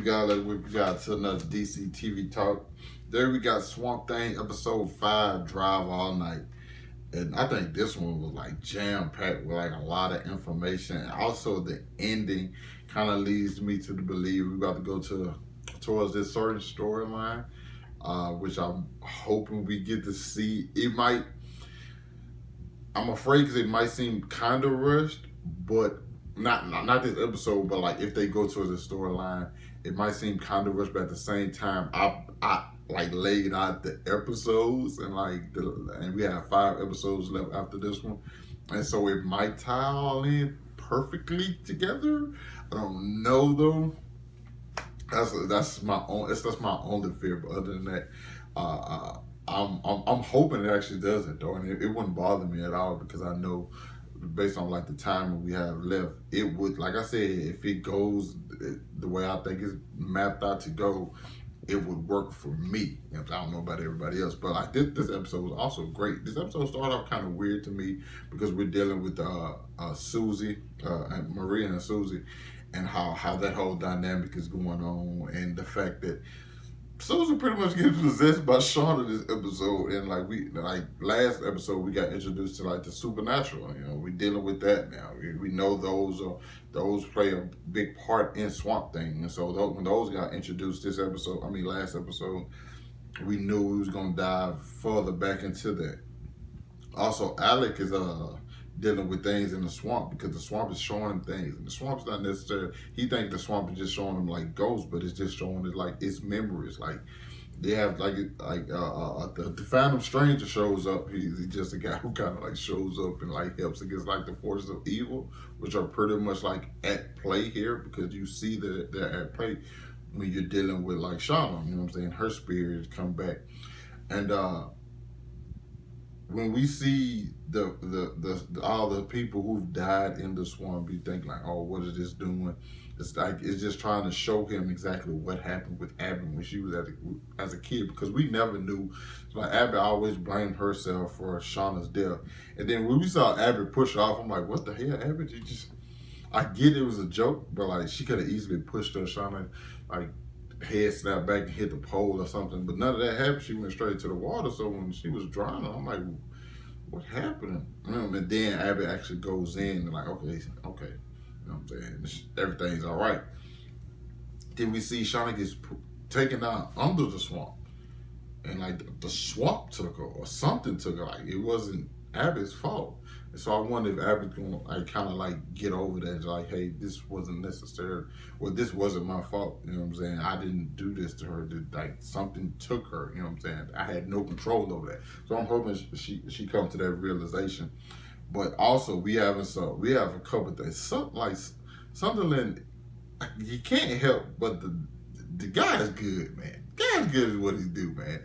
guys? We got to another DC TV talk. There we got Swamp Thing episode 5, Drive All Night. And I think this one was like jam packed with like a lot of information. And also the ending kind of leads me to believe we're about to go towards this certain storyline, which I'm hoping we get to see. I'm afraid because it might seem kind of rushed, but not this episode, but like if they go towards the storyline, it might seem kind of rushed, but at the same time, I like laid out the episodes and we have 5 episodes left after this one, and so it might tie all in perfectly together. I don't know though. That's my only fear. But other than that, I'm hoping it actually does it though, and it wouldn't bother me at all because I know, based on like the time we have left, it would, like I said, if it goes the way I think it's mapped out to go, it would work for me. I don't know about everybody else, but like this episode was also great. This episode started off kind of weird to me because we're dealing with Susie, and Maria and Susie, and how that whole dynamic is going on, and the fact that Susan pretty much gets possessed by Shauna this episode, and like last episode we got introduced to like the supernatural. We're dealing with that now. We know those play a big part in Swamp Thing, and so when those got introduced last episode, we knew we was gonna dive further back into that. Also, Alec is dealing with things in the swamp because the swamp is showing him things, and the swamp's not necessarily. He thinks the swamp is just showing him like ghosts, but it's just showing it like its memories. Like they have the Phantom Stranger shows up. He's just a guy who kind of like shows up and like helps against like the forces of evil, which are pretty much like at play here because you see that they're at play when you're dealing with like Shauna. You know what I'm saying? Her spirits come back, and when we see the all the people who've died in the swamp, you think like, oh, what is this doing? It's like it's just trying to show him exactly what happened with Abby when she was as a kid, because we never knew. Like Abby always blamed herself for Shauna's death, and then when we saw Abby push her off, I'm like, what the hell, Abby? You just, I get it was a joke, but like she could have easily pushed her. Shauna like head snapped back and hit the pole or something, but none of that happened. She went straight to the water. So when she was drowning, I'm like, what happened? And then Abby actually goes in and like, okay, you know what I'm saying? Everything's all right. Then we see Shauna gets taken down under the swamp, and like the swamp took her or something took her. Like it wasn't Abby's fault. And so I wonder if Abby's gonna like kind of like get over that, like, hey, this wasn't necessary, or this wasn't my fault. You know what I'm saying? I didn't do this to her. Like something took her. You know what I'm saying? I had no control over that. So I'm hoping she comes to that realization. But also we have a couple of things. Something that you can't help but the guy is good, man. The guy's good at what he do, man.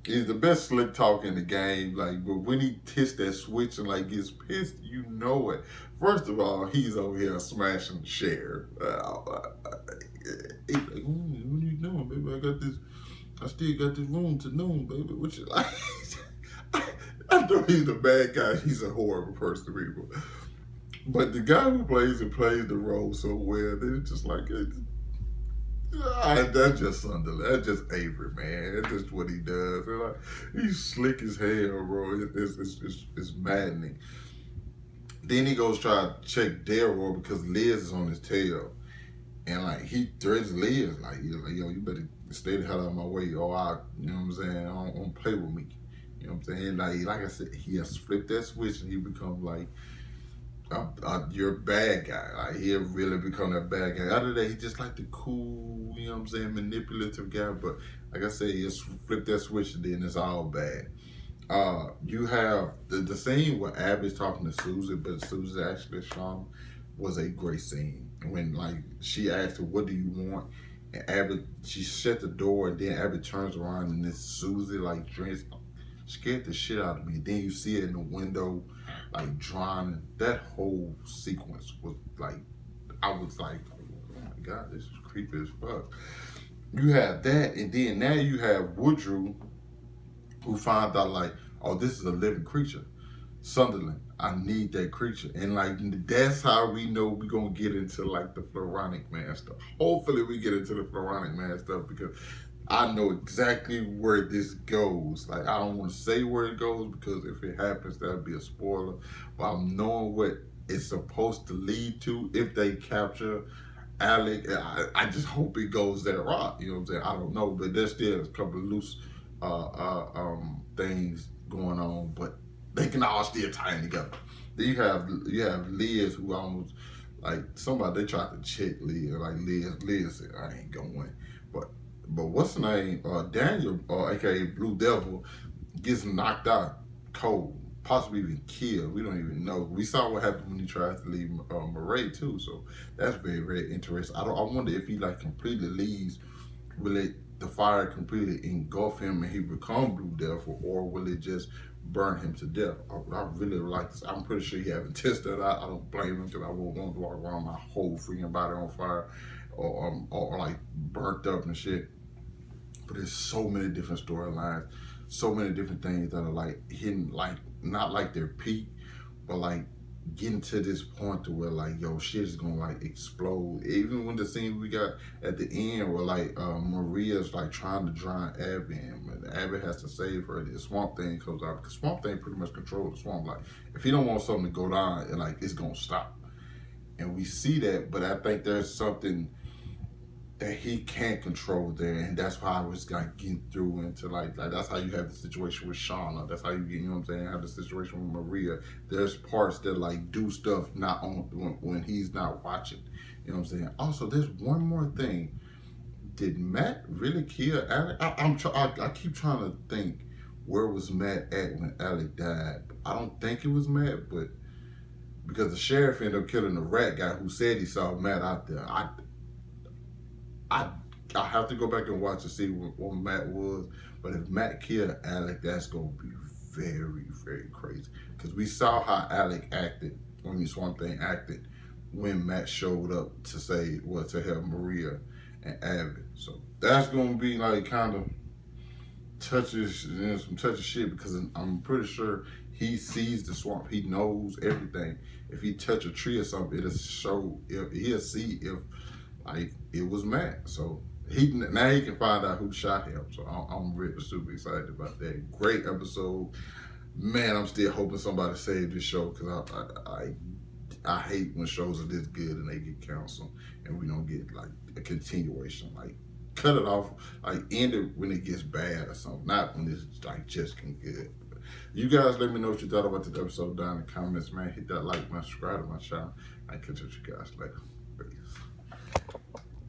He's the best slick talk in the game. Like, but when he hits that switch and like gets pissed, you know it. First of all, he's over here smashing the share. He's like, what are you doing, baby? I still got this room to noon, baby. What you like? I know he's the bad guy. He's a horrible person, people. But the guy who plays the role so well, it's just like that's just Sunderland. That's just Avery, man. That's just what he does. Like, he's slick as hell, bro. It's maddening. Then he goes try to check Daryl because Liz is on his tail, and like he threatens Liz, like he's like, yo, you better stay the hell out of my way, or you know what I'm saying? Don't play with me. You know what I'm saying? Like I said, he has flipped that switch and he becomes like, you're a bad guy. Like he'll really become that bad guy. Other than that, he's just like the cool, you know what I'm saying, manipulative guy. But like I said, he just flip that switch and then it's all bad. You have the scene where Abby's talking to Susie, but Susie actually Shauna was a great scene. When like she asked her, what do you want? And Abby, she shut the door, and then Abby turns around and this Susie like drinks, scared the shit out of me. Then you see it in the window, like drowning. That whole sequence was like, I was like, oh my God, this is creepy as fuck. You have that, and then now you have Woodrow, who found out like, oh, this is a living creature. Sunderland. I need that creature. And like that's how we know we're gonna get into like the Floronic Man stuff. Hopefully we get into the Floronic Man stuff because I know exactly where this goes. Like I don't want to say where it goes because if it happens that'd be a spoiler. But I'm knowing what it's supposed to lead to if they capture Alec. I just hope it goes that route. You know what I'm saying? I don't know, but there's still a couple of loose things going on, but they can all still tie in together. Then you have Liz who almost like somebody they tried to check Liz. Like Liz said, I ain't going. But what's the name? Daniel, aka Blue Devil, gets knocked out cold, possibly even killed. We don't even know. We saw what happened when he tried to leave Murray too. So that's very very interesting. I wonder if he like completely leaves. Will it the fire completely engulf him and he become Blue Devil, or will it just burn him to death? I really like this. I'm pretty sure he haven't tested it out. I don't blame him because I won't want to walk around my whole freaking body on fire or like burnt up and shit. But there's so many different storylines, so many different things that are like hidden, like not like their peak, but like getting to this point to where like yo shit is gonna like explode. Even when the scene we got at the end where like Maria's like trying to drown Abby and Abby has to save her, the Swamp Thing comes out because Swamp Thing pretty much controls the swamp. Like if he don't want something to go down, like it's gonna stop. And we see that, but I think there's something that he can't control there, and that's why I was like getting through into like that's how you have the situation with Shauna. That's how you get, you know what I'm saying, have the situation with Maria. There's parts that like do stuff not on when he's not watching. You know what I'm saying? Also, there's one more thing. Did Matt really kill Alec? I keep trying to think where was Matt at when Alec died. I don't think it was Matt, but because the sheriff ended up killing the rat guy who said he saw Matt out there. I have to go back and watch to see what Matt was. But if Matt killed Alec, that's gonna be very, very crazy. Because we saw how Alec acted, Swamp Thing acted, when Matt showed up to say to help Maria and Abby. So that's gonna be like kind of some touchy shit because I'm pretty sure he sees the swamp. He knows everything. If he touch a tree or something, it'll show. He'll see if like it was Matt. So now he can find out who shot him. So I'm really super excited about that. Great episode, man. I'm still hoping somebody saved this show because I hate when shows are this good and they get canceled and we don't get like a continuation. Like cut it off, like end it when it gets bad or something, not when it's like just getting good. You guys let me know what you thought about this episode down in the comments, man. Hit that like button, subscribe to my channel. I catch you guys later.